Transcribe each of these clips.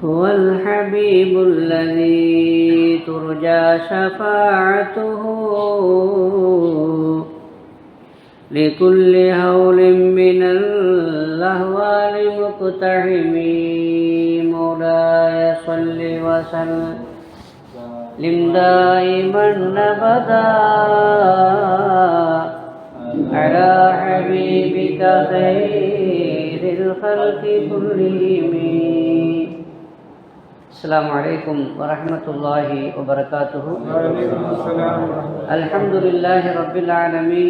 هو الحبيب الذي ترجى شفاعته لكل هول من الأهوال مقتحم. مولاي صل وسلم دائما أبدا على حبيبك خير الخلق كلهم. السلام عليكم ورحمة الله وبركاته. الحمد لله رب العالمين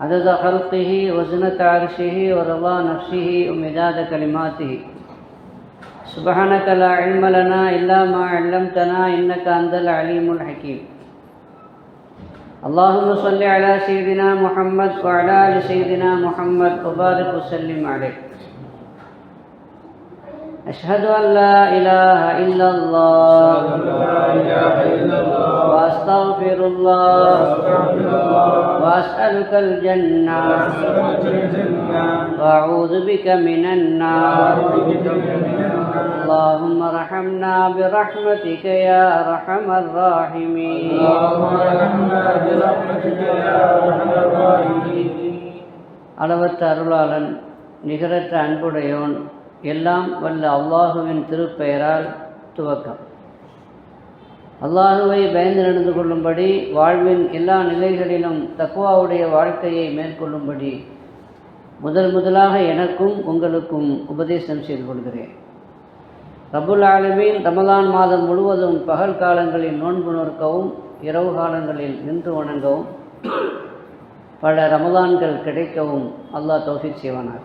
عدد خلقه وزنة عرشه ورضا نفسه ومداد كلماته. سبحانك لا علم لنا إلا ما علمتنا إنك أنت العليم الحكيم. اللهم صل على سيدنا محمد وعلى آل سيدنا محمد وبارك وسلم عليه. أشهد أن لا إله إلا الله وأستغفر الله وأسألك الجنة وأعوذ بك من النار. اللهم ارحمنا برحمتك يا أرحم الراحمين. அளவற்ற அருளாளன் நிகரற்ற அன்புடையோன் எல்லாம் வல்ல அல்லாஹுவின் திருப்பெயரால் துவக்கம். அல்லாஹுவை பயந்து நடந்து கொள்ளும்படி, வாழ்வின் எல்லா நிலைகளிலும் தக்வாவுடைய வாழ்க்கையை மேற்கொள்ளும்படி முதலாக எனக்கும் உங்களுக்கும் உபதேசம் செய்து கொள்கிறேன். ரப்புல் ஆலமீன் ரமலான் மாதம் முழுவதும் பகல் காலங்களில் நோன்பு நோற்கவும், இரவு காலங்களில் நின்று வணங்கவும், பல ரமலான்கள் கிடைக்கவும் அல்லாஹ் தௌஃபீக் செய்வானார்.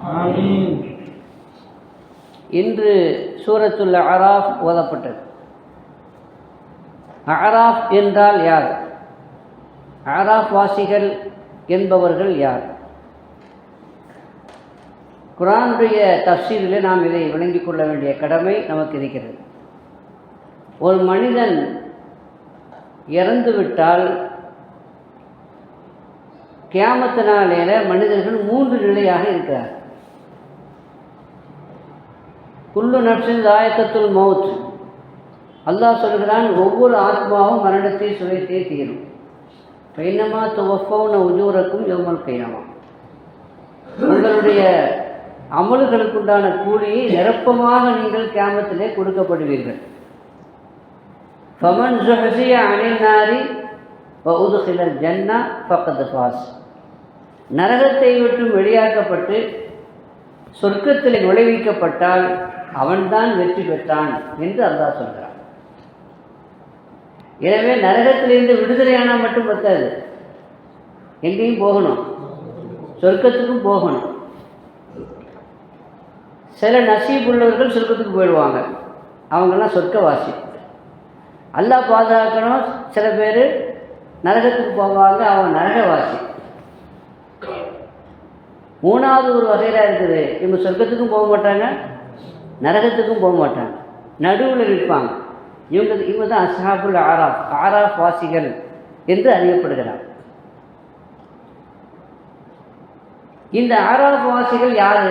இன்று சூரத்துல் அராஃப் ஓதப்பட்டது. அராஃப் என்றால் யார்? அராஃப் வாசிகள் என்பவர்கள் யார்? குர்ஆனுடைய தஃசீரிலே நாம் இதை விளங்கிக் கொள்ள வேண்டிய கடமை நமக்கு இருக்கிறது. ஒரு மனிதன் இறந்துவிட்டால் கியாமத் நாளில மனிதர்கள் 3 நிலையாக இருக்கிறார். குல்லு நஃப்ஸின் ஸாயிகத்துல் மௌத். அல்லாஹ் சொல்கிறான், ஒவ்வொரு ஆத்மாவும் மரணத்தை சுவைத்தே தீரும். ஃபைன்னமா துவஃபௌன உஜூரக்கும் யௌமல் கியாமா. உங்களுடைய அமல்களுக்குண்டான கூலியை நிரப்பமாக நீங்கள் கியாமத்திலே கொடுக்கப்படுவீர்கள். ஃபமன் ஸுஹ்ஸிய அனின் நாரி வ உத்கிலல் ஜன்னah ஃபக்கத் ஃபாஸ். நரகத்தை விட்டு வெளியாக்கப்பட்டு சொர்க்கத்தில் நுழைவிக்கப்பட்டால் அவன்தான் வெற்றி பெற்றான் என்று அல்லாஹ் சொல்கிறான். எனவே நரகத்திலிருந்து விடுதலையானால் மட்டும் பத்தாது, எங்கேயும் போகணும், சொர்க்கத்துக்கும் போகணும். சில நசீப் உள்ளவர்கள் சொர்க்கத்துக்கு போயிடுவாங்க, அவங்கெல்லாம் சொர்க்கவாசி. அல்லாஹ் பாதுகாக்கணும். சில பேர் நரகத்துக்கு போவாங்க, அவங்க நரகவாசி. 3வது ஒரு வகையில் இருக்குது, இவங்க சொர்க்கத்துக்கும் போக மாட்டாங்க, நரகத்துக்கும் போக மாட்டாங்க, நடுவில் இருப்பாங்க. இவங்க தான் அஸ்ஹாபுல் ஆராஃப், ஆராஃப் வாசிகள் என்று அறியப்படுகிறார். இந்த ஆராஃப் வாசிகள் யார்?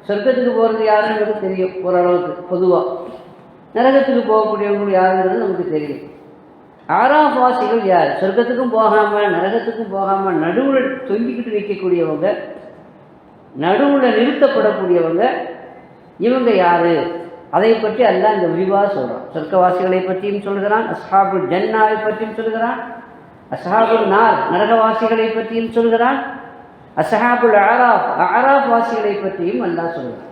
சொர்க்கத்துக்கு போகிறது யாருன்னு நமக்கு தெரியும் ஓரளவுக்கு பொதுவாக. நரகத்துக்கு போகக்கூடியவங்க யாருங்கிறது நமக்கு தெரியும். ஆராஃப் வாசிகள் யார்? சொர்க்கத்துக்கும் போகாமல் நரகத்துக்கும் போகாமல் நடுவில் தொங்கிக்கிட்டு நிற்கக்கூடியவங்க, நடுவில் நிறுத்தப்படக்கூடியவங்க. இவங்க யார்? அதை பற்றி அல்லாஹ் இந்த விரிவாக சொல்கிறான். சொர்க்கவாசிகளை பற்றியும் சொல்கிறான், அஸ்ஹாபுல் ஜன்னாவை பற்றியும் சொல்கிறான், அஸ்ஹாபுல் நார் நரகவாசிகளை பற்றியும் சொல்கிறான், அஸ்ஹாபுல் ஆராஃப் ஆராஃப் வாசிகளை பற்றியும் அல்லாஹ் சொல்கிறான்.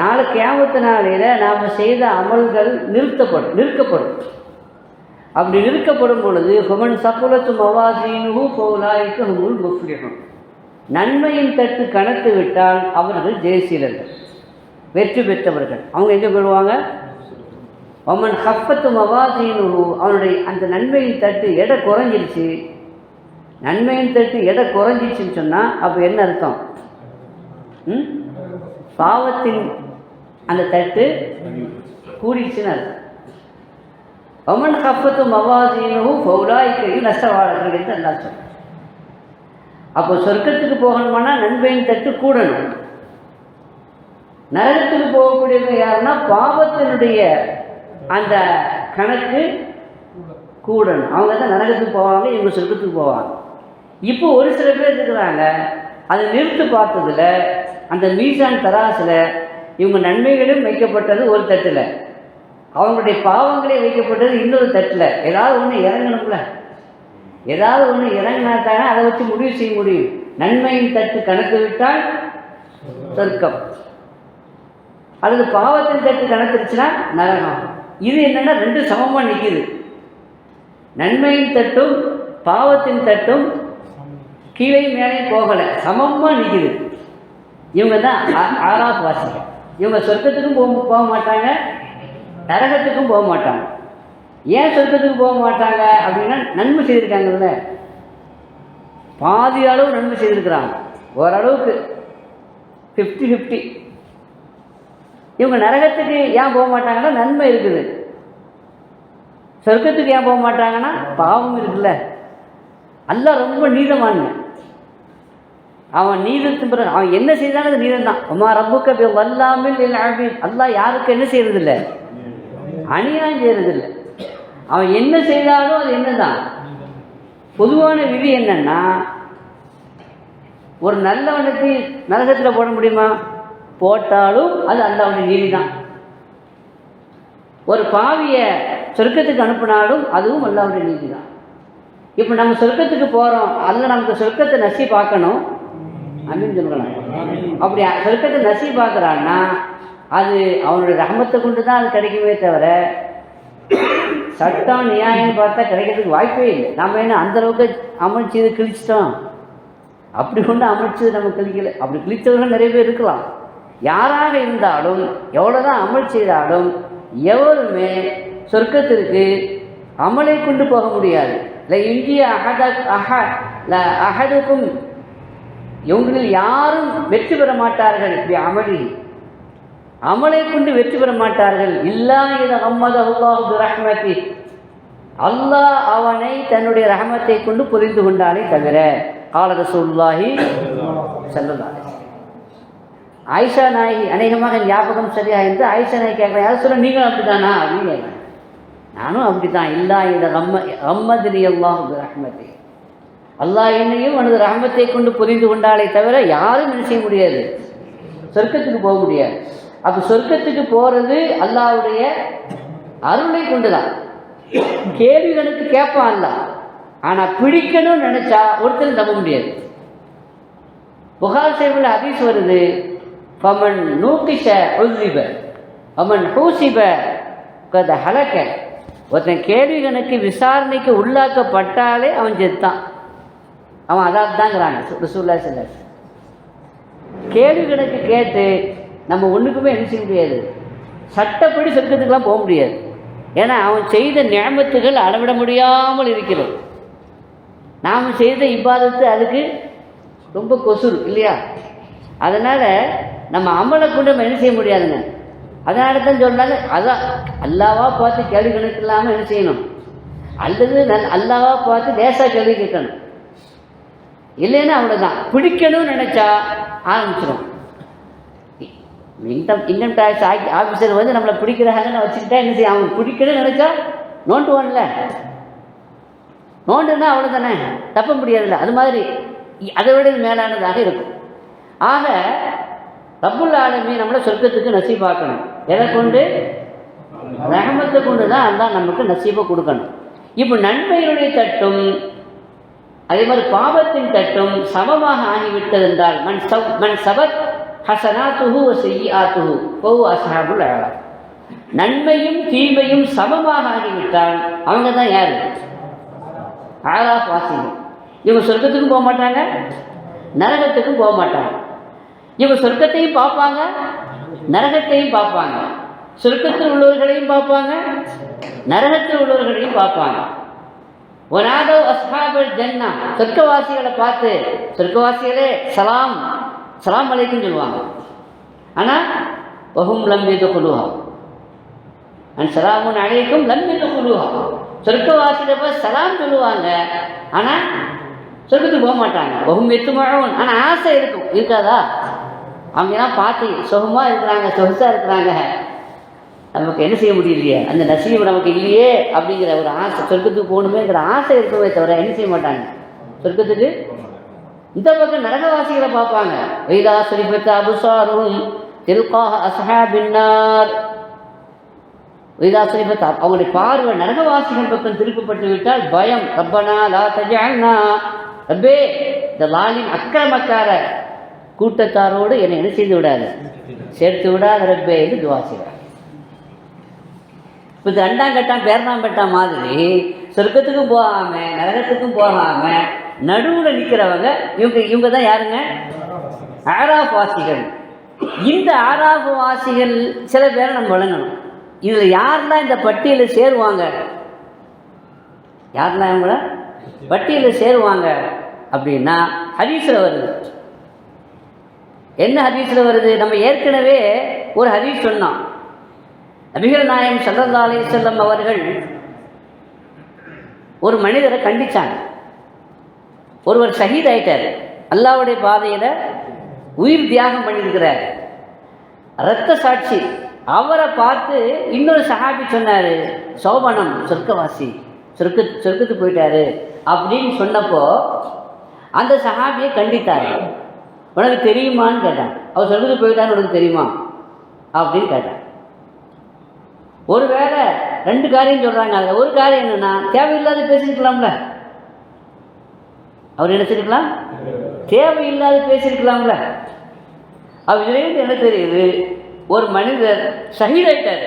நாளை கியாமத்து நாளையில் நாம் செய்த அமல்கள் நிற்கப்படும். அப்படி நிற்கப்படும் பொழுது ஃபமன் ஸகுலத் மவாஸீனுஹு ஃபௌலாயிக ஹுமுல் முஃப்லிஹூன். நன்மையின் தட்டு கணக்கு விட்டால் அவர்கள் ஜெயசீலர்கள், வெற்றி பெற்றவர்கள். அவங்க எங்கே போயிடுவாங்க? ஒமன் ஹஃபத்து மவாஸீனுஹு, அவனுடைய அந்த நன்மையின் தட்டு எடை குறைஞ்சிருச்சு. நன்மையின் தட்டு எடை குறைஞ்சிச்சுன்னு சொன்னால் அப்போ என்ன அர்த்தம்? பாவத்தின் அந்த தட்டு கூடிடுச்சுன்னு அர்த்தம். ஒமன் ஹஃபத்து மவாஸீனுஹு ஃபௌலாயிக நஷ்டவாளர்கள் என்று அல்லாஹ் சொல்றான். அப்போ சொர்க்கத்துக்கு போகணுமானா நன்மையின் தட்டு கூடணும். நரகத்துக்கு போகக்கூடியவங்க யாருன்னா பாவத்தினுடைய அந்த கணக்கு கூடணும், அவங்க தான் நரகத்துக்கு போவாங்க, இவங்க சொர்க்கத்துக்கு போவாங்க. இப்போ ஒரு சில பேர் இருக்கிறாங்க, அதை நிறுத்து பார்த்ததுல அந்த மீசான் தராசில் இவங்க நன்மைகளும் வைக்கப்பட்டது ஒரு தட்டில், அவங்களுடைய பாவங்களே வைக்கப்பட்டது இன்னொரு தட்டில். ஏதாவது ஒன்று இறங்கணும்ல, ஏதாவது ஒன்று இறங்கினாத்தானே அதை வச்சு முடிவு செய்ய முடியும். நன்மையின் தட்டு கணக்கு விட்டால் சொர்க்கம், அல்லது பாவத்தின் தட்டு கணக்குச்சுன்னா நரகம். இது என்னன்னா ரெண்டு சமமாக நிற்கிது. நன்மையின் தட்டும் பாவத்தின் தட்டும் கீழே மேலே போகலை, சமமாக நிற்கிது. இவங்க தான் ஆராஃப் வாசிகள். இவங்க சொர்க்கத்துக்கும் போக மாட்டாங்க, நரகத்துக்கும் போக மாட்டாங்க. ஏன் சொர்க்கத்துக்கு போக மாட்டாங்க அப்படின்னா, நன்மை செய்திருக்காங்கல்ல, பாதி அளவு நன்மை செய்திருக்கிறாங்க, ஓரளவுக்கு 50-50. இவங்க நரகத்துக்கு ஏன் போக மாட்டாங்கன்னா நன்மை இருக்குது, சொர்க்கத்துக்கு ஏன் போக மாட்டாங்கன்னா பாவம் இருக்குல்ல. அல்லாஹ் ரொம்ப நீதமானு, அவன் நீதத்தின் பிறகு அவன் என்ன செய்தாலும் அது நீதம் தான். அம்மா ரப்புக்க வல்லாமில் அல்லாஹ் யாருக்கு என்ன செய்யறதில்லை, அநியாயம் செய்யறதில்லை. அவன் என்ன செய்தாலும் அது என்னதான். பொதுவான விதி என்னன்னா, ஒரு நல்லவனுக்கு நரகத்தில் போட முடியுமா, போட்டாலும் அது அல்லாஹ்வுடைய நீதி தான். ஒரு பாவியை சொர்க்கத்துக்கு அனுப்பினாலும் அதுவும் அல்லாஹ்வுடைய நீதி தான். இப்போ நம்ம சொர்க்கத்துக்கு போகிறோம், அல்ல நமக்கு சொர்க்கத்தை நசி பார்க்கணும் அப்படின்னு சொல்லலாம். அப்படி சொர்க்கத்தை நசி பார்க்குறான்னா அது அவனுடைய ரஹமத்தை கொண்டு தான் அது கிடைக்குமே தவிர, சட்டம் நியாயம் பார்த்தா கிடைக்கிறதுக்கு வாய்ப்பே இல்லை. நம்ம என்ன அந்தளவுக்கு அமைச்சு இது கிழிச்சிட்டோம், அப்படி கொண்டு அமைச்சு நம்ம கிழிக்கலை. அப்படி கிழித்தவர்கள் நிறைய பேர் இருக்கலாம். யாராக இருந்தாலும் எவ்வளோ தான் அமல் செய்தாலும் எவருமே சொர்க்கத்திற்கு அமலை கொண்டு போக முடியாது. இல்லை இந்திய அகதுக்கும் இவங்களில் யாரும் வெற்றி பெற மாட்டார்கள். இப்படி அமலை கொண்டு வெற்றி பெற மாட்டார்கள். இல்லா இது அம்மது ரஹ்மதி, அல்லாஹ் அவனை தன்னுடைய ரஹமத்தை கொண்டு புரிந்து கொண்டானே தவிர. கால ரசூலுல்லாஹி ஸல்லல்லாஹு அலைஹி வஸல்லம். ஆயிஷா நாயகி அநேகமாக ஞாபகம் சரியா இருந்து ஆயிஷா நாயகி கேட்குறேன், யாரும் சொல்ல நீங்களும் அப்படித்தானா அப்படின்னு கேட்குறேன். நானும் அப்படி தான். இல்லா இந்த அம்மதிரி அல்லாஹ் ரஹ்மதி, அல்லாஹ் என்னையும் அவனது ரஹமத்தை கொண்டு புரிந்து கொண்டாலே தவிர யாரும் என்ன செய்ய முடியாது, சொர்க்கத்துக்கு போக முடியாது. அப்போ சொர்க்கத்துக்கு போகிறது அல்லாஹ்வுடைய அருளை கொண்டு தான். கேள்வி கணக்கு கேட்பான் அல்லாஹ், ஆனால் பிடிக்கணும்னு நினச்சா ஒருத்தர் நம்ப முடியாது. புகார் ஷரீஃபில் ஹதீஸ் வருது, ஃபமன் நூகிஷ உஸிப ஃபமன் ஹூசிப கத ஹலக. ஒருத்தன் கேள்வி கணக்கு விசாரணைக்கு உள்ளாக்கப்பட்டாலே அவன் செத்தான், அவன் அதாப் தாங்கிறாங்க ரசூலுல்லாஹி ஸல்லல்லாஹு அலைஹி வஸல்லம். கேள்வி கணக்கு கேட்டு நம்ம ஒன்றுக்குமே என்ன செய்ய முடியாது, சட்டப்படி சொர்க்கத்துக்கெலாம் போக முடியாது. ஏன்னா அவன் செய்த நியமத்துகள் அளவிட முடியாமல் இருக்கிறது. நாம் செய்த இபாதத்து அதுக்கு ரொம்ப கொசுறு இல்லையா. அதனால் நம்ம அமலை கொண்டு நம்ம என்ன செய்ய முடியாதுங்க. அதனால தான் சொன்னாங்க, அதான் அல்லாவா பார்த்து கேள்வி கணக்கு இல்லாமல் என்ன செய்யணும், அல்லது அல்லாவா பார்த்து லேசாக கேள்வி கேட்கணும். இல்லைன்னா அவ்வளோதான். பிடிக்கணும்னு நினச்சா ஆரம்பிச்சிடும். இன்கம் டேக்ஸ் ஆஃபீஸர் வந்து நம்மளை பிடிக்கிறாங்கன்னு வச்சுக்கிட்டா என்ன செய்ய, அவன் பிடிக்கணும்னு நினச்சா நோண்டுவான்ல, நோண்டுன்னா அவ்வளோதானே, தப்ப முடியாதுல்ல. அது மாதிரி அதை விட மேலானதாக இருக்கும். ஆக ரப்புல் ஆலமீன் நம்மளை சொர்க்கத்துக்கு நசீபாக்கணும். எதை கொண்டு, ரஹமத்தை கொண்டு தான் அல்லாஹ் நமக்கு நசீபை கொடுக்கணும். இப்போ நன்மையுடைய தட்டும் அதே மாதிரி பாவத்தின் தட்டும் சமமாக ஆகிவிட்டது என்றால், மன் சபத் ஹசனாத்துஹு வ செய்யிஆத்துஹு ஃபஹுவ அஸ்ஹாபுல் அஅராஃப். நன்மையும் தீமையும் சமமாக ஆகிவிட்டால் அவங்க தான் யார், ஆராஃப் வாசிகள். இவங்க சொர்க்கத்துக்கும் போக மாட்டாங்க, நரகத்துக்கும் போக மாட்டாங்க. இவங்க சொர்க்கத்தையும் பார்ப்பாங்க, நரகத்தையும் பார்ப்பாங்க. சொர்க்கத்தில் உள்ளவர்களையும் பார்ப்பாங்க, நரகத்தில் உள்ளவர்களையும் பார்ப்பாங்க. ஒனாதோ அஸ்ஹாபுல் ஜன்னா, சொர்க்கவாசிகளை பார்த்து சொர்க்கவாசிகளே சலாம் சலாம் அலைக்கும் சொல்லுவாங்க. ஆனால் வஹும் லம் யதுகுலுஹா அன் சலாமுன் அலைக்கும் லம் யதுகுலுஹா. சொர்க்கவாசிகளை பார்த்து சலாம் சொல்லுவாங்க, ஆனால் சொர்க்கத்துக்கு போக மாட்டாங்க. வஹும் யத்மஊன், ஆனால் ஆசை இருக்கும், இருக்காதா? அவங்கெல்லாம் பார்த்து சுகமாக இருக்கிறாங்க, சொகுசாக இருக்கிறாங்க, நமக்கு என்ன செய்ய முடியலையே, அந்த நசீபு நமக்கு இல்லையே அப்படிங்கிற ஒரு ஆசை, சொர்க்கத்துக்கு போகணுமேங்கிற ஆசை இருக்கவே தவிர என்ன செய்ய மாட்டாங்க, சொர்க்கத்துக்கு. இந்த பக்கம் நரகவாசிகளை பார்ப்பாங்க. வைதா சரிபத்த அபுசாரும் தில்காஹ அஸ்ஹாபின்னார். வைதா சரிபத்த அவங்களுடைய பார்வை நரகவாசிகள் பக்கம் திருப்பப்பட்டு விட்டால் பயம். ரப்பனா லா தஜஅல்னா, ரப்பே இந்த லாலின் அக்கிரமக்கார கூட்டத்தாரோடு என்னை என்ன செய்து விடாது, சேர்த்து விடாத ரப்பே என்று துவா செய்வார். இப்போ இது ரெண்டாம் கட்டம் பேர்னாம் பெட்டாம் மாதிரி சொர்க்கத்துக்கும் போகாமல் நரகத்துக்கும் போகாமல் நடுவில் நிற்கிறவங்க இவங்க தான் யாருங்க, ஆராஃப் வாசிகள். இந்த ஆராஃப் வாசிகள் சில பேரை நம்ம வழங்கணும். இதில் யாரெல்லாம் இந்த பட்டியலில் சேருவாங்க, யாரெல்லாம் இவங்கள பட்டியலில் சேருவாங்க அப்படின்னா ஹதீஸில் வருது. என்ன ஹதீஸில் வருது? நம்ம ஏற்கனவே ஒரு ஹதீஸ் சொன்னோம். நபிகள் நாயகம் ஸல்லல்லாஹு அலைஹி வஸல்லம் அவர்கள் ஒரு மனிதரை கண்டிச்சாங்க. ஒருவர் ஷஹீத் ஆயிட்டார், அல்லாஹ்வுடைய பாதையில் உயிர் தியாகம் பண்ணியிருக்கிறார், இரத்த சாட்சி. அவரை பார்த்து இன்னொரு சஹாபி சொன்னார், சோபனம் சொர்க்கவாசி, சொர்க்கத்துக்கு போயிட்டாரு அப்படின்னு சொன்னப்போ அந்த சஹாபியை கண்டித்தார். உனக்கு தெரியுமான்னு கேட்டான். அவர் சொர்க்கத்துக்கு போயிட்டான்னு உனக்கு தெரியுமா அப்படின்னு கேட்டான். ஒருவேளை ரெண்டு காரியம் சொல்கிறாங்க. அதில் ஒரு காரியம் என்னென்னா, தேவையில்லாத பேசியிருக்கலாம்ல, அவர் நினைச்சிருக்கலாம், தேவையில்லாத பேசியிருக்கலாம்ல. இதுலேருந்து என்ன தெரியுது, ஒரு மனிதர் ஷஹீதாயிட்டார்,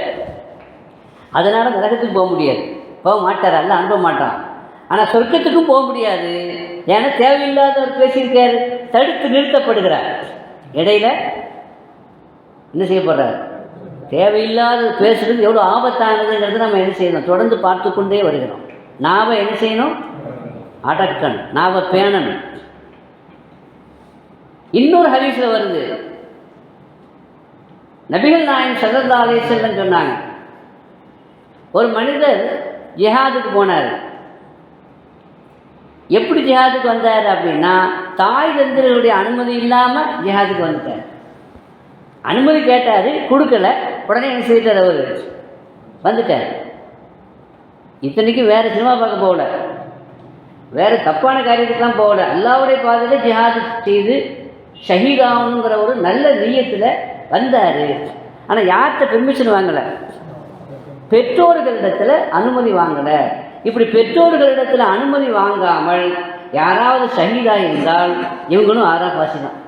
அதனால் நரகத்துக்கு போக முடியாது, போக மாட்டார், அல்ல அனுப்ப மாட்டான். ஆனால் சொர்க்கத்துக்கும் போக முடியாது, ஏன்னா தேவையில்லாதவர் பேசியிருக்காரு, தடுத்து நிறுத்தப்படுகிறார். இடையில என்ன செய்யப்படுறார், தேவையில்லாத பேசுகிறது எவ்வளோ ஆபத்தானதுங்கிறது நம்ம என்ன செய்யணும், தொடர்ந்து பார்த்து கொண்டே வருகிறோம். நாம என்ன செய்யணும், அடக்கணும், நாம பேணணும். இன்னொரு ஹதீஸில் வருது, நபிகள் நாயகம் ஸல்லல்லாஹு அலைஹி வஸல்லம் சொன்னாங்க, ஒரு மனிதர் ஜிஹாதுக்கு போனார். எப்படி ஜிஹாதுக்கு வந்தார் அப்படின்னா, தாய் தந்தையருடைய அனுமதி இல்லாமல் ஜிஹாதுக்கு வந்துட்டார். அனுமதி கேட்டார், கொடுக்கல, உடனே என்ன செய்தார், அவர் வந்துட்டார். இத்தனைக்கும் வேறு சினிமா பார்க்க போகல, வேறு தப்பான காரியத்துக்கெலாம் போகல, அல்லாஹ்வுடைய பாதையில் ஜிஹாது செய்து ஷஹீதாகணுங்கிற ஒரு நல்ல நியத்தில் வந்தார். ஆனால் யார்கிட்ட பெர்மிஷன் வாங்கலை, பெற்றோர்களிடத்தில் அனுமதி வாங்கலை. இப்படி பெற்றோர்களிடத்தில் அனுமதி வாங்காமல் யாராவது ஷஹீதாக இருந்தால் இவங்களும் ஆராஃபாசி தான்.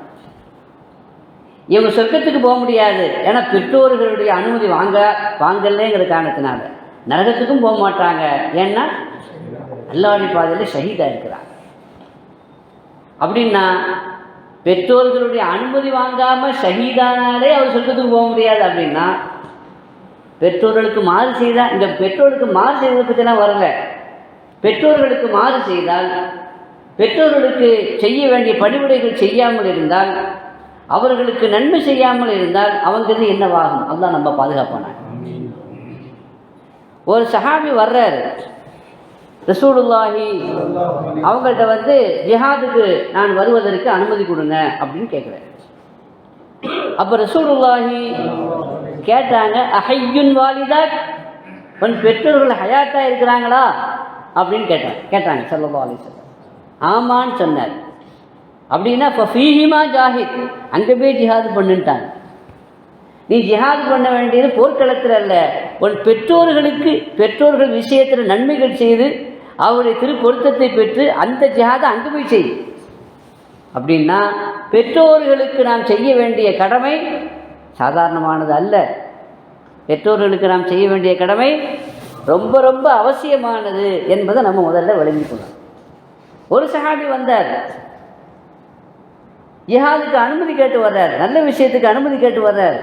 இவங்க சொர்க்கத்துக்கு போக முடியாது, ஏன்னா பெற்றோர்களுடைய அனுமதி வாங்கலைங்கிற காரணத்தினால. நரகத்துக்கும் போக மாட்டாங்க, ஏன்னா அல்லாஹ்வுடைய பாதையில் ஷஹீதாக இருக்கிறாங்க. அப்படின்னா பெற்றோர்களுடைய அனுமதி வாங்காமல் ஷஹீதானாலே அவர் சொர்க்கத்துக்கு போக முடியாது. அப்படின்னா பெற்றோர்களுக்கு மாறு செய்தால், இந்த பெற்றோர்களுக்கு மாறு செய்வதை பற்றிலாம் வரல. பெற்றோர்களுக்கு மாறு செய்தால், பெற்றோர்களுக்கு செய்ய வேண்டிய பணிவிடைகள் செய்யாமல் இருந்தால், அவர்களுக்கு நன்மை செய்யாமல் இருந்தால் அவங்களுக்கு என்னவாகும், அதுதான் நம்ம பாதுகாப்பானாங்க. ஒரு சஹாபி வர்றாரு, ரசூலுல்லாஹி அவங்கள்ட்ட வந்து ஜிஹாதுக்கு நான் வருவதற்கு அனுமதி கொடுங்க அப்படின்னு கேட்குறேன். அப்போ ரசூலுல்லாஹி கேட்டாங்க, அஹய்யுன் வாலிதாக், உன் பெற்றோர்கள் ஹயாத்தாக இருக்கிறாங்களா அப்படின்னு கேட்டாங்க ஸல்லல்லாஹு அலைஹி வஸல்லம். ஆமான்னு சொன்னார். அப்படின்னா இப்போ ஃபீஹிமா ஜாஹித், அங்கே போய் ஜிஹாது பண்ணுட்டாங்க. நீ ஜிஹாது பண்ண வேண்டியது போர்க்களத்தில் அல்ல, உன் பெற்றோர்கள் விஷயத்தில் நன்மைகள் செய்து அவருடைய திருப்பொருத்தத்தை பெற்று அந்த ஜிஹாதை அங்கே போய் செய். அப்படின்னா பெற்றோர்களுக்கு நாம் செய்ய வேண்டிய கடமை சாதாரணமானது அல்ல. பெற்றோர்களுக்கு நாம் செய்ய வேண்டிய கடமை ரொம்ப ரொம்ப அவசியமானது என்பதை நம்ம முதல்ல விளங்கிக்கணும். ஒரு சஹாபி வந்தார், ஜிஹாதுக்கு அனுமதி கேட்டு வர்றார், நல்ல விஷயத்துக்கு அனுமதி கேட்டு வர்றார்.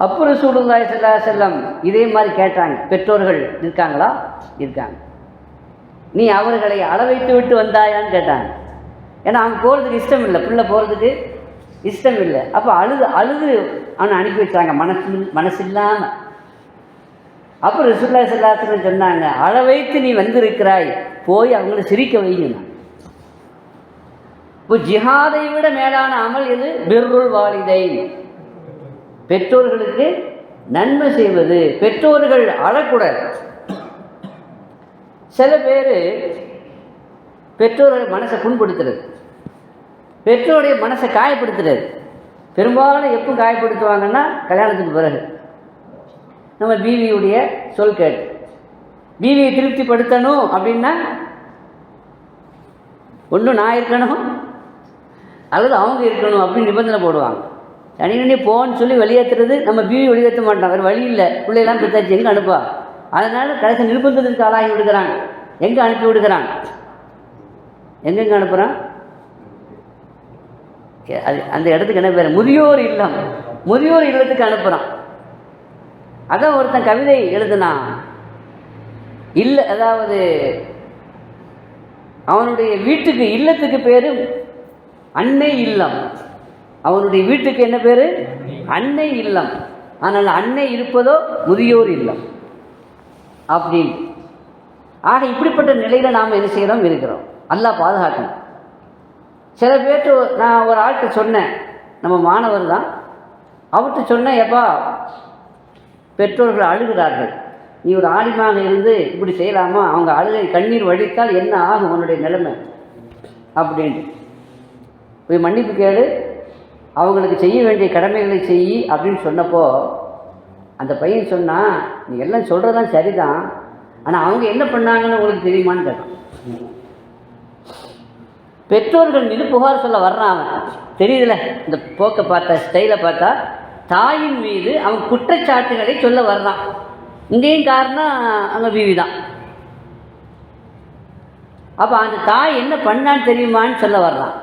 அப்போ ரசூலுல்லாஹி ஸல்லல்லாஹு அலைஹி வஸல்லம் இதே மாதிரி கேட்டாங்க, பெற்றோர்கள் இருக்காங்களா? இருக்காங்க. நீ அவர்களை அளவைத்து விட்டு வந்தாயான்னு கேட்டாங்க. ஏன்னா அவங்க போகிறதுக்கு இஷ்டம் இல்லை, பிள்ளை போகிறதுக்கு இஷ்டம் இல்லை. அப்போ அழுது அவனை அனுப்பி வச்சாங்க, மனசு இல்லாமல். அப்போ ரசூலுல்லாஹி ஸல்லல்லாஹு அலைஹி வஸல்லம் சொன்னாங்க, அளவைத்து நீ வந்திருக்கிறாய், போய் அவங்கள சிரிக்க வைங்க. இப்போ ஜிஹாதை விட மேலான அமல் எது? பிர்ருல் வாலிதைன், பெற்றோர்களுக்கு நன்மை செய்வது. பெற்றோர்கள் அழக்கூடாது. சில பேர் பெற்றோர்கள் மனசை புண்படுத்துறது, பெற்றோருடைய மனசை காயப்படுத்துறது. பெரும்பாலும் எப்போ காயப்படுத்துவாங்கன்னா கல்யாணத்துக்கு பிறகு. நம்ம பீவியுடைய சொல் கேட்டு பீவியை திருப்திப்படுத்தணும் அப்படின்னா ஒன்றும் நான் இருக்கணும் அல்லது அவங்க இருக்கணும் அப்படின்னு நிபந்தனை போடுவாங்க. தனி போன்னு சொல்லி வெளியேற்றுறது. நம்ம பீவி வெளியேற்ற மாட்டோம், வேறு வழி இல்லை. பிள்ளையெல்லாம் பெற்றாச்சு, எங்கே அனுப்பா? அதனால் கடைசி நிர்பந்தத்திற்கு ஆளாகி விடுகிறாங்க. எங்கே அனுப்பி விடுகிறான்? எங்கெங்கே அனுப்புகிறான்? அது அந்த இடத்துக்கு என்ன பேர்? முதியோர் இல்லம். முதியோர் இல்லத்துக்கு அனுப்புகிறான். அதான் ஒருத்தன் கவிதை எழுதுனான். இல்லை, அதாவது அவனுடைய வீட்டுக்கு இல்லத்துக்கு பேர் அன்னை இல்லம். அவனுடைய வீட்டுக்கு என்ன பேர்? அன்னை இல்லம். ஆனால் அன்னை இருப்பதோ முதியோர் இல்லம் அப்படின்னு. ஆக இப்படிப்பட்ட நிலையில் நாம் என்ன செய்கிறோம்? இருக்கிறோம். அல்லாஹ் பாதுகாக்கணும். சில பேர்ட்டு நான் ஒரு ஆள்கிட்ட சொன்னேன், நம்ம மாணவர் தான், அவர்கிட்ட சொன்னேன், எப்பா பெற்றோர்கள் அழுகிறார்கள், நீ ஒரு ஆலிமாக இருந்து இப்படி செய்யலாமா? அவங்க அழுகை கண்ணீர் வடித்தால் என்ன ஆகும் உன்னுடைய நிலைமை அப்படின்ட்டு. போய் மன்னிப்பு கேளு, அவங்களுக்கு செய்ய வேண்டிய கடமைகளை செய் அப்படின்னு சொன்னப்போ அந்த பையன் சொன்னான், நீ எல்லாம் சொல்கிறதான் சரிதான், ஆனால் அவங்க என்ன பண்ணாங்கன்னு உங்களுக்கு தெரியுமான்னு கேட்டான். பெற்றோர்கள் மீது புகார் சொல்ல வர்றான் அவன். தெரியுதுல, இந்த போக்கை பார்த்தா, ஸ்டைலை பார்த்தா தாயின் மீது அவன் குற்றச்சாட்டுகளை சொல்ல வர்றான். இங்கேயும் காரணம் அங்கே பீவி தான். அப்போ அந்த தாய் என்ன பண்ணான்னு தெரியுமான்னு சொல்ல வர்றான்.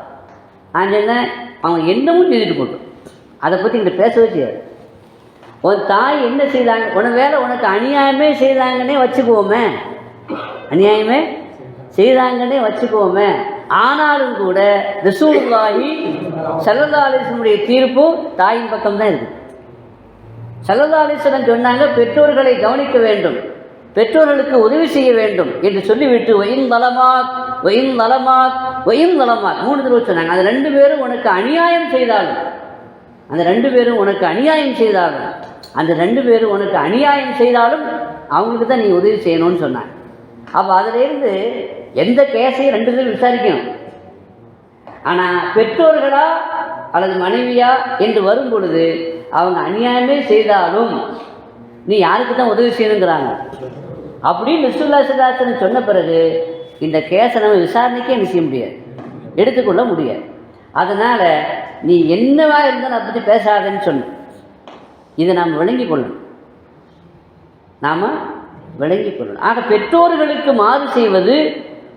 நான் சொன்னேன், அவன் என்னமும் செய்துட்டு போட்டோம், அதை பற்றி இங்கே பேச வச்சு. உன் தாய் என்ன செய்தாங்க? உன வேலை உனக்கு அநியாயமே செய்தாங்கன்னே வச்சுக்குவோமே, அநியாயமே செய்தாங்கன்னே வச்சுக்குவோமே. ஆனாலும் கூட ரசூலுல்லாஹி ஸல்லல்லாஹு அலைஹி வஸல்லம் தீர்ப்பு தாயின் பக்கம் தான் இருக்குது. ஸல்லல்லாஹு அலைஹி வஸல்லம் சொன்னாங்க, பெற்றோர்களை கவனிக்க வேண்டும், பெற்றோர்களுக்கு உதவி செய்ய வேண்டும் என்று சொல்லிவிட்டு வயின் நலமாக் வயின் நலமாக் வயின் நலமாக் 3 தடவை சொன்னாங்க. அந்த 2 பேரும் உனக்கு அநியாயம் செய்தாலும், அந்த 2 பேரும் உனக்கு அநியாயம் செய்தாலும், அந்த 2 பேரும் உனக்கு அநியாயம் செய்தாலும் அவங்களுக்கு தான் நீ உதவி செய்யணும்னு சொன்னாங்க. அப்போ அதிலேருந்து எந்த கேஸையும் 2 பேரும் விசாரிக்கணும். ஆனால் பெற்றோர்களா அல்லது மனைவியா என்று வரும் பொழுது அவங்க அநியாயமே செய்தாலும் நீ யாருக்கு தான் உதவி செய்யணுங்கிறாங்க அப்படின்னு ரசூலுல்லாஹி ஸல்லல்லாஹு அலைஹி வஸல்லம் சொன்ன பிறகு இந்த கேஸை நம்ம விசாரணைக்கே என்ன செய்ய முடியாது, எடுத்துக்கொள்ள முடியாது. அதனால் நீ என்னவா இருந்தாலும் அதை பற்றி பேசாதன்னு சொன்ன. இதை நாம் விளங்கிக் கொள்ளணும், நாம் விளங்கிக் கொள்ளணும். ஆக பெற்றோர்களுக்கு மாறு செய்வது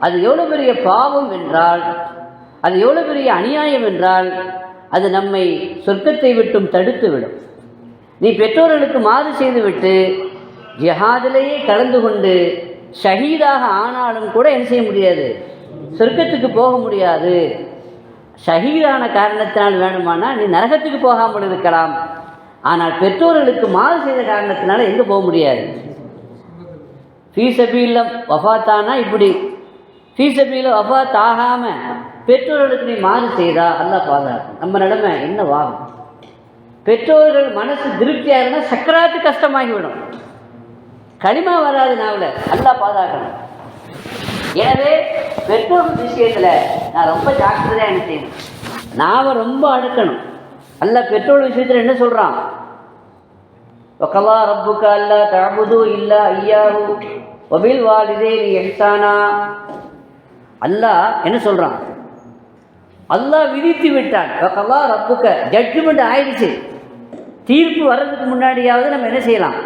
அது எவ்வளோ பெரிய பாவம் என்றால், அது எவ்வளோ பெரிய அநியாயம் என்றால், அது நம்மை சொர்க்கத்தை விட்டும் தடுத்து விடும். நீ பெற்றோர்களுக்கு மாறு செய்துவிட்டு ஜிஹாதிலேயே கலந்து கொண்டு ஷஹீதாக ஆனாலும் கூட என்ன செய்ய முடியாது, சொர்க்கத்துக்கு போக முடியாது. ஷஹீதான காரணத்தினால் வேணுமானால் நீ நரகத்துக்கு போகாமல் இருக்கலாம். ஆனால் பெற்றோர்களுக்கு மாறு செய்த காரணத்தினால எங்கே போக முடியாது. ஃபீஸபீலம் வஃபாத்தானா இப்படி, ஃபீஸபீல வஃபாத் ஆகாமல் பெற்றோர்களுக்கு நீ மாறு செய்தா அல்லாஹ் பாதுகாக்கும். நம்ம நிலைமை என்னவாகும்? பெற்றோர்கள் மனசு திருப்தியாக இருந்தால் சக்கராத்து கஷ்டமாகிவிடும், களிமா வராது நாவில். அல்லாஹ் பாதுகாக்கணும். எனவே பெற்றோர்கள் விஷயத்தில் நான் ரொம்ப ஜாக்கிரதையாக என்ன செய்யணும், நாவை ரொம்ப அடக்கணும். அல்லாஹ் பெற்றோர் விஷயத்தில் என்ன சொல்கிறான்? வகலா ரப்புக அல்லா தஅபுது இல்லா இய்யாஹு வபில் வாலிதைனி இஹ்சானா. அல்லாஹ் என்ன சொல்கிறான்? அல்லாஹ் விதித்து விட்டான். வகலா ரப்புக, ஜட்ஜ்மெண்ட் ஆயிடுச்சு. தீர்ப்பு வர்றதுக்கு முன்னாடியாவது நம்ம என்ன செய்யலாம்,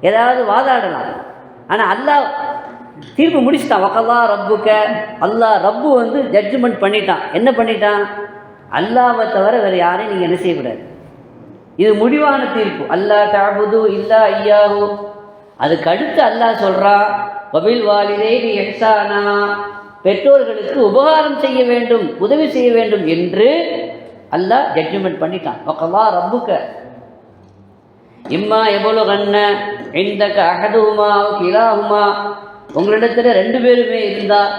ஏதாவது வாதாடலாம். ஆனால் அல்லாஹ் தீர்ப்பு முடிச்சுட்டான். வகலா ரப்புக, அல்லாஹ் ரப்பு வந்து ஜட்ஜ்மெண்ட் பண்ணிட்டான். என்ன பண்ணிட்டான்? அல்லாஹ்வை தவிர வேறு யாரையும் நீங்கள் என்ன செய்யக்கூடாது. இது முடிவான தீர்ப்பு. அல்லா தஅபுது இல்லா இய்யாஹு. அதுக்கு அடுத்து அல்லாஹ் சொல்றா வபில் வாலிதைனி இஹ்சானா, பெற்றோர்களுக்கு உபகாரம் செய்ய வேண்டும், உதவி செய்ய வேண்டும் என்று அல்லாஹ் ஜட்ஜ்மெண்ட் பண்ணிட்டான். வகலா ரப்புக இம்மா யபலுகன்ன இந்தக அஹதுஹுமா அவ் கிலாஹுமா, உங்களிடத்தில் 2 பேருமே இருந்தால்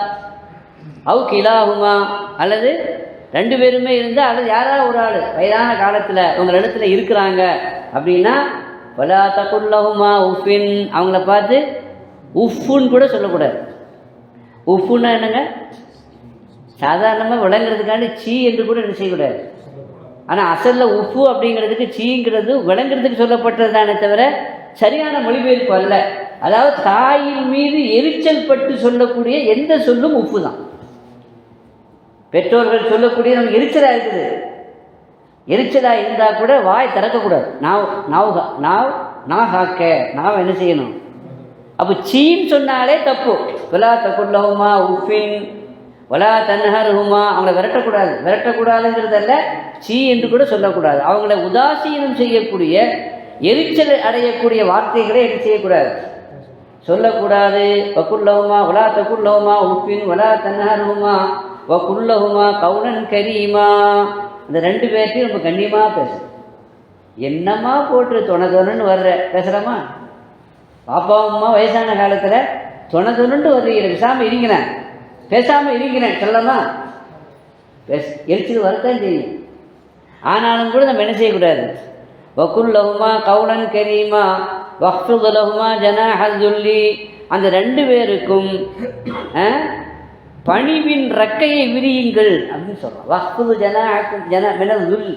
அவு கிலாகுமா, அல்லது ரெண்டு பேருமே இருந்தால், அல்லது யாராவது ஒரு ஆள் வயதான காலத்தில் உங்கள் இடத்துல இருக்கிறாங்க அப்படின்னா, வலா தகுல்லஹுமா உஃபின், அவங்கள பார்த்து உஃப்புன்னு கூட சொல்லக்கூடாது. உஃப்புன்னா என்னங்க, சாதாரணமாக விளங்குறதுக்காண்டி சீ என்று கூட என்ன செய்யக்கூடாது. ஆனால் அசலில் உஃப்பு அப்படிங்கிறதுக்கு சீங்கிறது விளங்குறதுக்கு சொல்லப்பட்டது தானே தவிர சரியான மொழிபெயர்ப்பு அல்ல. அதாவது தாயின் மீது எரிச்சல் பட்டு சொல்லக்கூடிய எந்த சொல்லும் உப்பு தான். பெற்றோர்கள் சொல்லக்கூடிய நமக்கு எரிச்சலாக இருக்குது, எரிச்சலாக இருந்தால் கூட வாய் திறக்கக்கூடாது. நாவ் என்ன செய்யணும். அப்போ சீன்னு சொன்னாலே தப்பு. வலா தகுல்லஹுமா உஃபின் வலா தன்ஹர்ஹுமா, அவங்கள விரட்டக்கூடாதுங்கிறதல்ல, சீ என்று கூட சொல்லக்கூடாது. அவங்கள உதாசீனம் செய்யக்கூடிய எரிச்சல் அடையக்கூடிய வார்த்தைகளை என்ன செய்யக்கூடாது, சொல்லக்கூடாது. வகுல்லஹுமா வலா தகுல்லஹுமா உஃபின் வலா தன்ஹர்ஹுமா வகுல்லஹுமா கௌலன் கரீமா. இந்த ரெண்டு பேர்த்தையும் நம்ம கண்ணியமாக பேசணும். என்னம்மா போட்டு தொணன்னு வர்ற பேசுகிறோமா? பாப்பா அம்மா வயசான காலத்தில் தொணன்னு வர்றீங்க, பேசாமல் இருக்கிறேன் சொல்லமா? எரிச்சல் வரத்தான் செய்யும். ஆனாலும் கூட நம்ம என்ன செய்யக்கூடாது. வகுல்லஹுமா கௌலன் கரீமா வஹ்ஃபித் லஹுமா ஜனாஹல் துல்லி, அந்த ரெண்டு பேருக்கும் பணிவின் ரெக்கையை விரியுங்கள் அப்படின்னு சொல்கிறோம். வஹ்ஃபித் ஜனாஹல் துல்,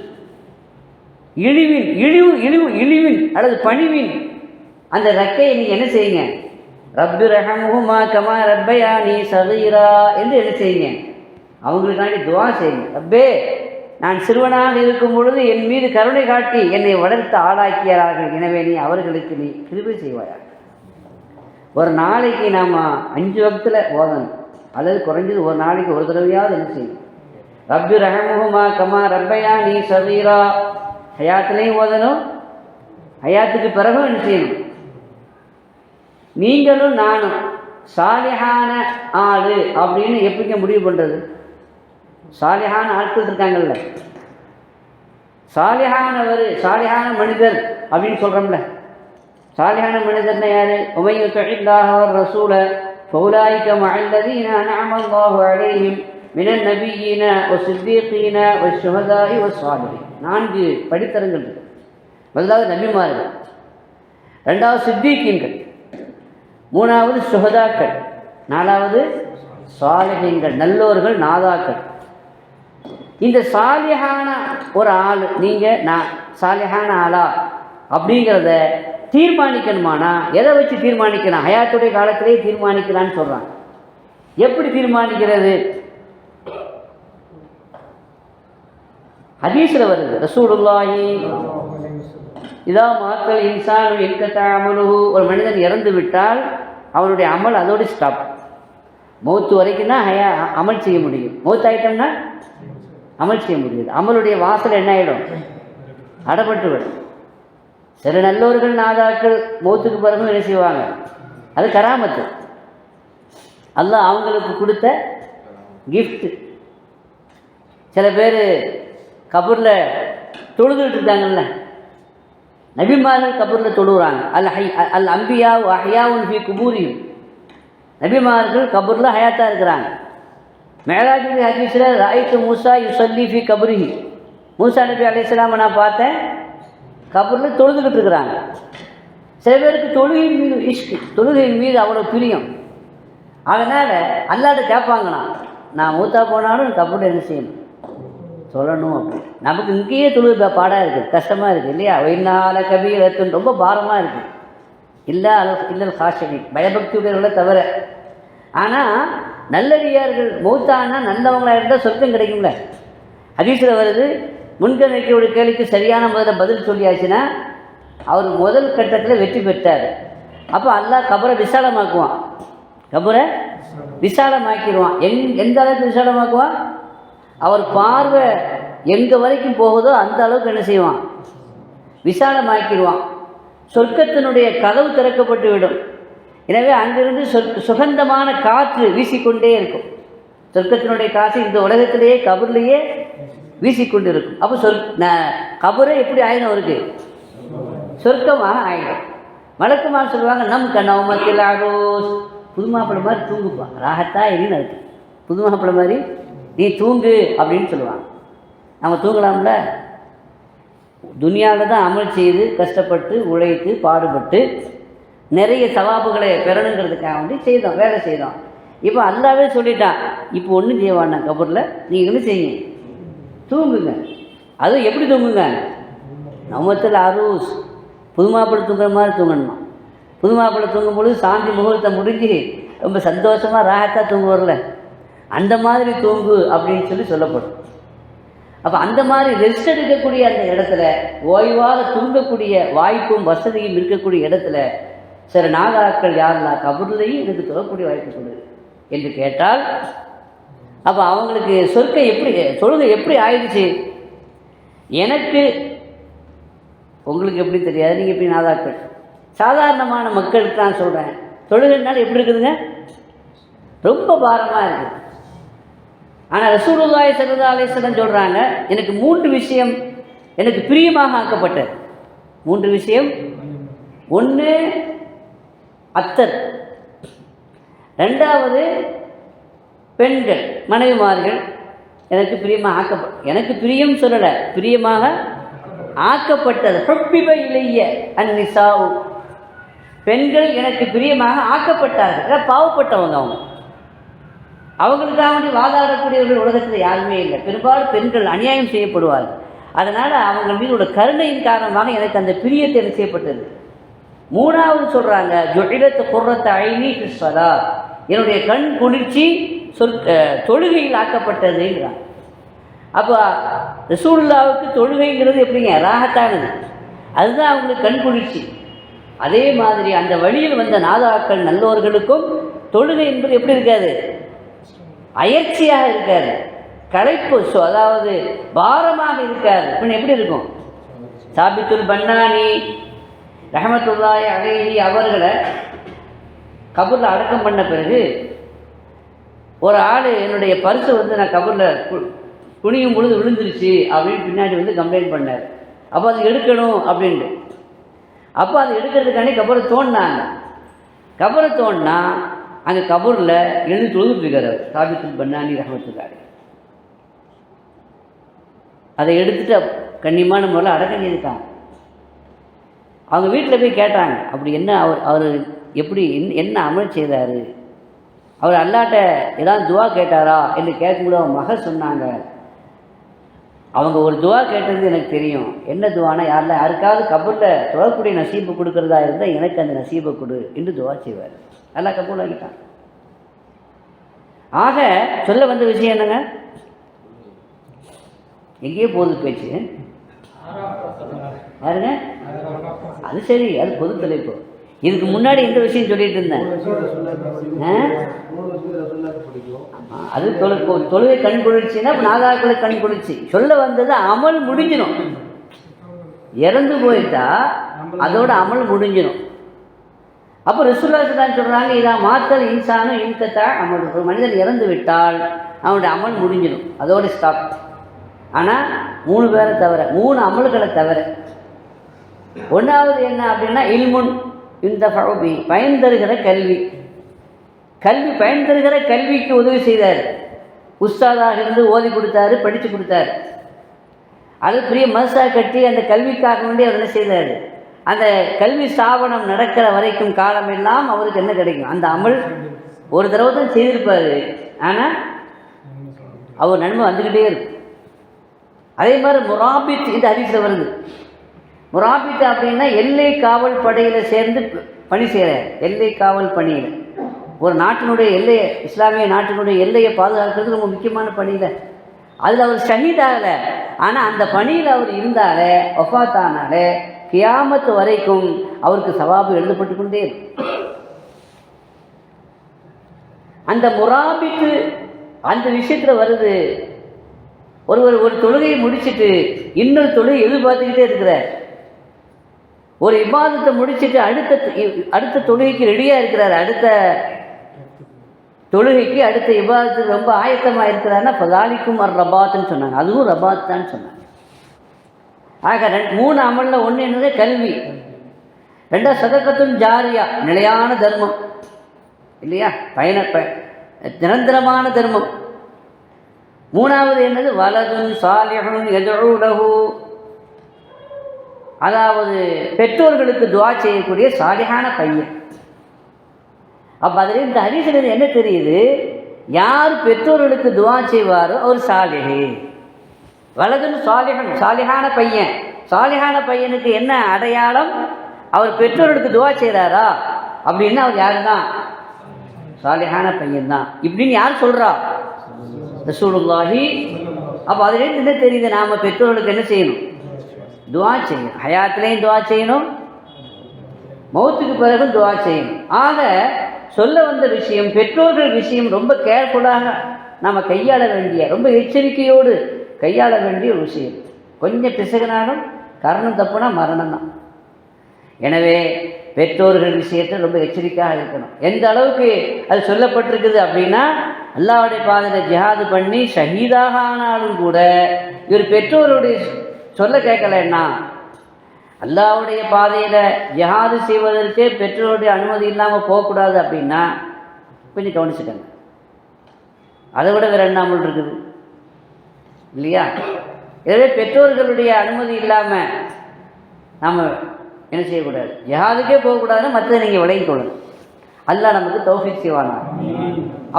இழிவின் அல்லது பணிவின் அந்த ரெக்கையை நீங்கள் என்ன செய்யுங்க. ரப்பி ரஹம்ஹுமா கமா ரப்பயானி சகீரா என்று என்ன செய்யுங்க, அவங்களுக்காண்டி துவா செய்யுங்க. ரப்பே, நான் சிறுவனாக இருக்கும் பொழுது என் மீது கருணை காட்டி என்னை வளர்த்து ஆளாக்கியார்கள், எனவே நீ அவர்களுக்கு நீ கிருபை செய்வாயாக. ஒரு நாளைக்கு நாம் 5 வக்தில் ஓதணும், அல்லது குறைஞ்சது ஒரு நாளைக்கு ஒரு தடவையாவது என்ன செய்யணும். ரப்பி ரஹம்ஹுமா கமா ரப்பயானி சகீரா, ஹயாத்துலேயும் ஓதணும், ஹயாத்துக்கு பிறகும் என்ன செய்யணும். நீங்களும் நானும் சாலிஹான ஆள் அப்படின்னு எப்படிங்க முடிவு பண்ணுறது? சாலிஹான ஆட்கள் இருக்காங்கல்ல, சாலிஹான மனிதர் அப்படின்னு சொல்கிறோம்ல. சாலிஹான மனிதர்னா யார்? உமையு தஹில்லாஹ ரசூல ஃபௌலாயிக மஅல்லதீன அன்அம அல்லாஹு அலைஹிம் மினன் நபியீன வஸ்ஸித்தீகீன வஸ்ஸுஹதாஇ வஸ்ஸாலிஹீன். 4 படித்தரங்கள் இருக்கு. முதலாவது நபிமார்கள், ரெண்டாவது சித்தீகீன்கள், மூணாவது சுஹதாக்கள், நாலாவது சாலிஹீன்கள், நல்லோர்கள், நாதாக்கள். இந்த சாலிஹான ஒரு ஆள், நீங்கள் நான் சாலிஹான ஆளா அப்படிங்கிறத தீர்மானிக்கணுமானா எதை வச்சு தீர்மானிக்கலாம்? ஹயாத்துடைய காலத்திலே தீர்மானிக்கலான்னு சொல்கிறான். எப்படி தீர்மானிக்கிறது? ஹதீஸில் வருது, ரசூலுல்லாஹி இதா மாத்தல் இன்சான் இன்கத்தஅமலுஹு, ஒரு மனிதன் இறந்து விட்டால் அவனுடைய அமல் அதோடு ஸ்டாப். மௌத்து வரைக்கும் தான் அமல் செய்ய முடியும். மௌத்து ஆகிட்டோம்னா அமல் செய்ய முடியாது. அமலுடைய வாசல் என்ன ஆகிடும்? அடப்பட்டு விடும். சில நல்லோர்கள் நாதாக்கள் மௌத்துக்கு பிறகு என்ன செய்வாங்க? அது கராமத்து, அல்லாஹ் அவங்களுக்கு கொடுத்த கிஃப்ட். சில பேர் கபூரில் தொழுதுகிட்டு இருக்காங்கல்ல, நபிமார்கள் கபூரில் தொழுகிறாங்க. அல் அம்பியா அஹ்யாவுன் ஃபி குபூரிஹிம், நபிமார்கள் கபூரில் ஹயாத்தாக இருக்கிறாங்க. மேராஜுடைய ஹதீஸில் ராயித்து மூசா யுஸல்லி ஃபி கபூரிஹி, மூசா நபி அலைஹிஸ்ஸலாமை நான் பார்த்தேன் கபூரில் தொழுதுகிட்டு இருக்கிறாங்க. சில பேருக்கு தொழுகையின் மீது இஷ்கு, தொழுகையின் மீது அவ்வளோ பிரியம். அதனால் அல்லாட்ட கேட்பாங்களாம், நான் மூத்தா போனாலும் கபூரில் என்ன செய்யணும், சொல்லணும் அப்படி. நமக்கு இங்கேயே தொழுது பாடாக இருக்குது, கஷ்டமாக இருக்குது இல்லையா? வைநாள கபீரத்துன்னு ரொம்ப பாரமாக இருக்குது. இல்லல் ஹாஷினி, பயபக்தியுடையவர்களை தவிர. ஆனால் நல்லடியார்கள் மௌத்தானா நல்லவங்களாக இருந்தால் சொர்க்கம் கிடைக்கும்ல. ஹதீஸில் வருது, முன்கணிக்கையோட கேள்விக்கு சரியான பதில் சொல்லியாச்சுன்னா அவர் முதல் கட்டத்தில் வெற்றி பெற்றார். அப்போ அல்லாஹ் கபரை விசாலமாக்குவான், கபரை விசாலமாக்கிடுவான். எந்த அளவுக்கு விசாலமாக்குவான்? அவர் பார்வை எங்கே வரைக்கும் போகுதோ அந்த அளவுக்கு என்ன செய்வான்? விசாலமாக்கிடுவான். சொர்க்கத்தினுடைய கதவு திறக்கப்பட்டு விடும். எனவே அங்கிருந்து சுகந்தமான காற்று வீசிக்கொண்டே இருக்கும். சொர்க்கத்தினுடைய காற்று இந்த உலகத்திலேயே கபூர்லேயே வீசிக்கொண்டு இருக்கும். அப்போ கபூரை எப்படி ஆயிடும்? அவருக்கு சொர்க்கமாக ஆயிடும். வழக்கமாக சொல்லுவாங்க, நம் கனவுமத்தில் ஆகோஸ், புது மாப்பிள்ளை மாதிரி தூங்குப்பான், ராகத்தா எரின்னு இருக்கு. புது மாப்பிள்ளை மாதிரி நீ தூங்கு அப்படின்னு சொல்லுவாங்க. நம்ம தூங்கலாம்ல? துனியாவில் தான் அமல் செய்து கஷ்டப்பட்டு உழைத்து பாடுபட்டு நிறைய சவாபுகளை பெறணுங்கிறதுக்காக வேண்டி செய்தோம், வேலை செய்தோம். இப்போ அல்லாவே சொல்லிட்டான், இப்போ ஒன்றும் செய்வான் கபூரில், நீங்களும் செய்யுங்க, தூங்குங்க. அதுவும் எப்படி தூங்குங்க? நம்மத்தில் அரூஸ் புது மாப்பிள்ளை தூங்குற மாதிரி தூங்கணுமா? புது மாப்பிள்ளை தூங்கும் பொழுது சாந்தி முகூர்த்தம் முடிஞ்சு ரொம்ப சந்தோஷமாக ராகத்தாக தூங்குவார்ல, அந்த மாதிரி தூங்கு அப்படின்னு சொல்லப்படும். அப்போ அந்த மாதிரி ரெஸ்ட் எடுக்கக்கூடிய அந்த இடத்துல, ஓய்வாக தூங்கக்கூடிய வாய்ப்பும் வசதியும் இருக்கக்கூடிய இடத்துல சில நாகாக்கள் யாரெல்லாம் கபூர்லையும் எனக்கு தொழக்கூடிய வாய்ப்பு கொடு என்று கேட்டால், அப்போ அவங்களுக்கு சொர்க்கம் எப்படி, தொழுகை எப்படி ஆயிடுச்சு? எனக்கு உங்களுக்கு எப்படி தெரியாது, நீங்கள் எப்படி நாதாக்கள், சாதாரணமான மக்களுக்கு நான் சொல்கிறேன், தொழுகைனால எப்படி இருக்குதுங்க? ரொம்ப பாரமாக இருக்குது. ஆனால் ரசூலுல்லாஹி ஸல்லல்லாஹு அலைஹி வஸல்லம் சொல்கிறாங்க, எனக்கு 3 விஷயம் எனக்கு பிரியமாக ஆக்கப்பட்டது. 3 விஷயம். 1 அத்தர், 2வது பெண்கள் மனைவிமார்கள் எனக்கு பிரியமாக எனக்கு பிரியம் சொல்லலை, பிரியமாக ஆக்கப்பட்டது. ஹுப்பிப இலைய அந்நிசாஉ, பெண்கள் எனக்கு பிரியமாக ஆக்கப்பட்டார்கள். பாவப்பட்டவங்க அவங்களுக்காக வேண்டி வாதாடக்கூடியவர்கள் உலகத்தில் யாருமே இல்லை. பெரும்பாலும் பெண்கள் அநியாயம் செய்யப்படுவார்கள். அதனால் அவங்கள் மீது உள்ள கருணையின் காரணமாக எனக்கு அந்த பிரியத்தை என்ன செய்யப்பட்டது. 3வது சொல்கிறாங்க, ஜுஇலத் குர்ரத்த ஐனி ஃபிஸ் ஸலாத், என்னுடைய கண் குளிர்ச்சி தொழுகையில் ஆக்கப்பட்டதுங்கிறாங்க. அப்போ ரசூலுல்லாஹ்வுக்கு தொழுகைங்கிறது எப்படிங்க? ராகத்தானது, அதுதான் அவங்களுக்கு கண் குளிர்ச்சி. அதே மாதிரி அந்த வழியில் வந்த நாதாக்கள் நல்லோர்களுக்கும் தொழுகை என்பது எப்படி இருக்காது? அயற்சியாக இருக்காது, களைப்பு, அதாவது பாரமாக இருக்காது. பின்ன எப்படி இருக்கும்? சாபித்துல் பன்னானி ரஹ்மத்துல்லாஹி அலைஹி அவர்களை கபூரில் அடக்கம் பண்ண பிறகு ஒரு ஆள் என்னுடைய பரிசு நான் கபூரில் குனியும் பொழுது விழுந்துருச்சு அப்படின்னு பின்னாடி கம்ப்ளைண்ட் பண்ணார். அப்போ அது எடுக்கணும் அப்படின்ட்டு. அப்போ அது எடுக்கிறதுக்காண்டி கபூரை தோண்டினாங்க. கபூரை தோண்டினா அங்கே கபூரில் எழுந்து தொழுதுட்டுருக்கார் சாபித்துல் பன்னானி ரஹ்மத்துல்லாஹி. அதை எடுத்துட்டு கண்ணியமான முறையில் அடக்கம் செய்துட்டாங்க. அவங்க வீட்டில் போய் கேட்டாங்க, அப்படி என்ன அவர் எப்படி என்ன அமல் செய்தார், அவர் அல்லாட்ட ஏதாவது துவா கேட்டாரா என்று கேட்கும்போது அவங்க மகள் சொன்னாங்க, அவங்க ஒரு துவா கேட்டது எனக்கு தெரியும். என்ன துவானா, யாருக்காவது கபூரில் தொழக்கூடிய நசீபை கொடுக்குறதா இருந்தால் எனக்கு அந்த நசீபை கொடு என்று துவா செய்வார். நல்லா கபூல் ஆகிட்டான். ஆக சொல்ல வந்த விஷயம் என்னங்க? எங்கேயோ போகுது பேச்சு. பாருங்க, அது சரி, அது பொது தலைப்பு. இதுக்கு முன்னாடி இந்த விஷயம் சொல்லிட்டு இருந்தேன். அது தொழுகை கண் குளிர்ச்சின்னா நாதாக்களை கண் குளிர்ச்சி. சொல்ல வந்தது அமல் முடிஞ்சிடும். இறந்து போயிட்டா அதோட அமல் முடிஞ்சிடும். அப்போ ரசூலுல்லாஹி தான் சொல்கிறாங்க, இதான் மாத்தல் இன்சானும் இன்கத்தா அமல். ஒரு மனிதன் இறந்து விட்டால் அவனுடைய அமல் முடிஞ்சிடும், அதோட ஸ்டாப். ஆனால் 3 பேரை தவிர, 3 அமல்களை தவிர. 1வது என்ன அப்படின்னா, இல்முன் இந்த ஃபௌபி, பயன் தருகிற கல்வி. கல்வி பயன் தருகிற கல்விக்கு உதவி செய்தார். உஸ்தாதாக இருந்து ஓதி கொடுத்தாரு, படித்து கொடுத்தாரு. அது பெரிய மதரசா கட்டி அந்த கல்விக்காக வேண்டி அவர் என்ன செய்தார்? அந்த கல்வி ஸ்தாபனம் நடக்கிற வரைக்கும் காலமெல்லாம் அவருக்கு என்ன கிடைக்கும்? அந்த அமல் ஒரு தடவை தான் செய்திருப்பார், ஆனால் அவர் நன்மை வந்துக்கிட்டே இருக்கும். அதே மாதிரி முராபித், இந்த ஹதீஸ்ல வருது. முராபித் அப்படின்னா எல்லை காவல் படையில் சேர்ந்து பணி செய்கிறார். எல்லை காவல் பணியில் ஒரு நாட்டினுடைய எல்லையை, இஸ்லாமிய நாட்டினுடைய எல்லையை பாதுகாக்கிறது ரொம்ப முக்கியமான பணியில். அதில் அவர் ஷஹீத் ஆகலை, ஆனால் அந்த பணியில் அவர் இருந்தாலே, வஃபாத்தானாலே கியாமத்து வரைக்கும் அவருக்கு சவாபு எழுதப்பட்டு கொண்டே இருக்கும். அந்த முராபித்து அந்த விஷயத்தில் வருது. ஒரு தொழுகையை முடிச்சுட்டு இன்னொரு தொழுகை எதிர்பார்த்துக்கிட்டே இருக்கிறார். ஒரு இபாதத்தை முடிச்சுட்டு அடுத்த தொழுகைக்கு ரெடியாக இருக்கிறார். அடுத்த தொழுகைக்கு அடுத்த இபாதத்துக்கு ரொம்ப ஆயத்தமாக இருக்கிறாருன்னா ஃபதாலிக்கும் ரபாத்துன்னு சொன்னாங்க. அதுவும் ரபாத் தான் சொன்னாங்க. ஆக 3 அமலில் 1 என்னது? கல்வி. 2 சதகத்தும் ஜாரியா, நிலையான தர்மம் இல்லையா, நிரந்தரமான தர்மம். மூணாவது என்னது? வலதுன் சாலிஹுன் யதுஉ லஹு, அதாவது பெற்றோர்களுக்கு துஆ செய்யக்கூடிய சாலிஹான பையன். அப்போ அதில் இந்த ஹதீஸில் என்ன தெரியுது? யார் பெற்றோர்களுக்கு துஆ செய்வாரோ அவர் சாலிஹ். வலதுன் சாலிஹன், சாலிஹான பையன். சாலிஹான பையனுக்கு என்ன அடையாளம்? அவர் பெற்றோர்களுக்கு துஆ செய்கிறாரா அப்படின்னா அவர் யாரு தான்? சாலிஹான பையன் தான். இப்படின்னு யார் சொல்றா? ரசூலுல்லாஹி. அப்போ அதுலேருந்து என்ன தெரியுது? நாம் பெற்றோர்களுக்கு என்ன செய்யணும்? துஆ செய்யணும். ஹயாத்திலையும் துஆ செய்யணும், மௌத்துக்கு பிறகும் துஆ செய்யணும். ஆக சொல்ல வந்த விஷயம், பெற்றோர்கள் விஷயம் ரொம்ப கேர்ஃபுல்லாக நாம் கையாள வேண்டிய, ரொம்ப எச்சரிக்கையோடு கையாள வேண்டிய ஒரு விஷயம். கொஞ்சம் பிசகுனாலும் கரணம் தப்புனா மரணம் தான். எனவே பெற்றோர்கள் விஷயத்தில் ரொம்ப எச்சரிக்கையாக இருக்கணும். எந்த அளவுக்கு அது சொல்லப்பட்டிருக்குது அப்படின்னா, அல்லாஹ்வுடைய பாதையில் ஜிஹாது பண்ணி ஷஹீதாக ஆனாலும் கூட இவர் பெற்றோருடைய சொல்ல கேட்கலன்னா, அல்லாஹ்வுடைய பாதையில் ஜிஹாது செய்வதற்கே பெற்றோருடைய அனுமதி இல்லாமல் போகக்கூடாது அப்படின்னா கொஞ்சம் கவனிச்சுக்கங்க. அதை விட வேறு என்ன அமல் இருக்குது இல்லையா? எனவே பெற்றோர்களுடைய அனுமதி இல்லாமல் நாம் என்ன செய்யக்கூடாது? ஜிஹாதுக்கே போகக்கூடாதுன்னு மற்றதை நீங்கள் விளங்கிக் கொள்ளணும். அல்லாஹ் நமக்கு தௌஃபீக் செய்வானா.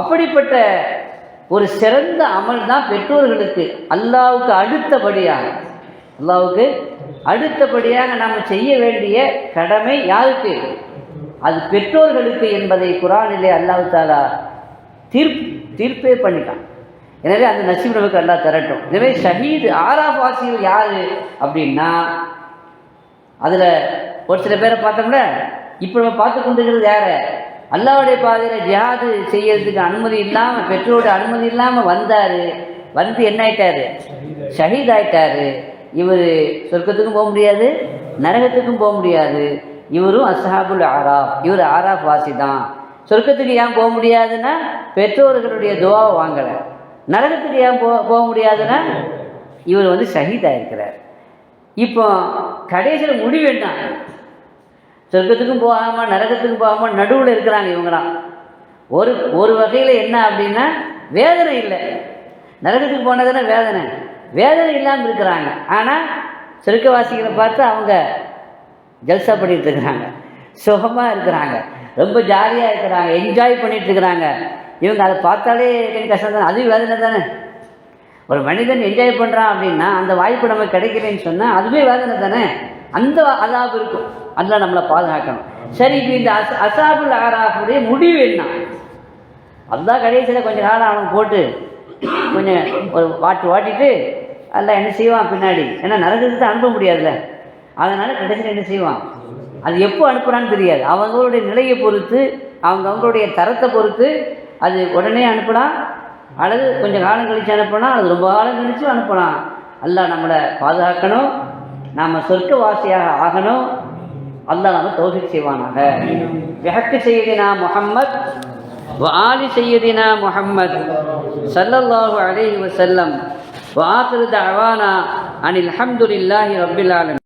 அப்படிப்பட்ட ஒரு சிறந்த அமல் தான் பெற்றோர்களுக்கு அல்லாஹ்வுக்கு அடுத்தபடியாக நாம் செய்ய வேண்டிய கடமை யாருக்கு? அது பெற்றோர்களுக்கு என்பதை குர்ஆனிலே அல்லாஹ் தஆலா தீர்ப்பே பண்ணிட்டான். எனவே அந்த நசீப் நமக்கு அல்லாஹ் தரட்டும். எனவே ஷஹீது ஆராஃப் வாசிகள் யாரு அப்படின்னா, அதில் ஒரு சில பேரை பார்த்தோம்ல. இப்போ நம்ம பார்த்து கொண்டிருக்கிறது யாரை? அல்லாஹ்வுடைய பாதையில் ஜிஹாது செய்யறதுக்கு அனுமதி இல்லாமல், பெற்றோரோட அனுமதி இல்லாமல் வந்தார். வந்து என்ன ஆயிட்டாரு? ஷஹீத் ஆயிட்டாரு. இவர் சொர்க்கத்துக்கும் போக முடியாது, நரகத்துக்கும் போக முடியாது. இவரும் அஸ்ஹாபுல் ஆராஃப், இவர் ஆராஃப் வாசி தான். சொர்க்கத்துக்கு ஏன் போக முடியாதுன்னா பெற்றோர்களுடைய துஆவை வாங்கலை. நரகத்துக்கு ஏன் போக முடியாதுன்னா இவர் வந்து ஷஹீத் ஆகிருக்கிறார். இப்போ கடைசியில் முடிவு என்ன? சொர்க்கத்துக்கும் போகாமல் நரகத்துக்கும் போகாமல் நடுவில் இருக்கிறாங்க இவங்களாம். ஒரு வகையில் என்ன அப்படின்னா வேதனை இல்லை. நரகத்துக்கு போனதுன்னா வேதனை இல்லாமல் இருக்கிறாங்க. ஆனால் சொர்க்கவாசிகளை பார்த்து அவங்க ஜல்சா பண்ணிட்டு இருக்கிறாங்க, சுகமாக இருக்கிறாங்க, ரொம்ப ஜாலியாக இருக்கிறாங்க, என்ஜாய் பண்ணிட்டு இருக்கிறாங்க. இவங்க அதை பார்த்தாலே கொஞ்சம் கஷ்டம் தானே, அதுவும் வேதனை தானே. ஒரு மனிதன் என்ஜாய் பண்ணுறான் அப்படின்னா அந்த வாய்ப்பு நமக்கு கிடைக்கலன்னு சொன்னால் அதுவே வேதனை தானே. அந்த அதாபு இருக்கும். அதெல்லாம் நம்மளை பாதுகாக்கணும். சரி, இப்போ இந்த அஸ்ஹாபுல் ஆராஃபுடைய முடிவு என்ன? அல்லாஹ் கடைசியில் கொஞ்சம் காலம் அவன் போட்டு கொஞ்சம் ஒரு வாட்டிட்டு அல்லாஹ் என்ன செய்வான் பின்னாடி? ஏன்னா நரகத்துக்கு தான் அனுப்ப முடியாதுல்ல. அதனால் கடைசியில் என்ன செய்வான்? அது எப்போ அனுப்புகிறான்னு தெரியாது. அவங்களுடைய நிலையை பொறுத்து, அவங்களுடைய தரத்தை பொறுத்து அது உடனே அனுப்பலாம், அல்லது கொஞ்சம் காலம் கழித்து அனுப்பலாம், அது ரொம்ப காலம் கழித்து அனுப்பலாம். அல்லாஹ் நம்மளை பாதுகாக்கணும். நாம் சொர்க்கவாசியாக ஆகணும். அல்லாஹ் நம்ம தௌஃபீக் செய்வானாக. பிஹக்கி சய்யிதினா முஹம்மத் வ ஆலி சய்யிதினா முஹம்மத் ஸல்லல்லாஹு அலைஹி வஸல்லம். வ ஆகிரு தஅவானா அனில் ஹம்துலில்லாஹி ரப்பில் ஆலமீன்.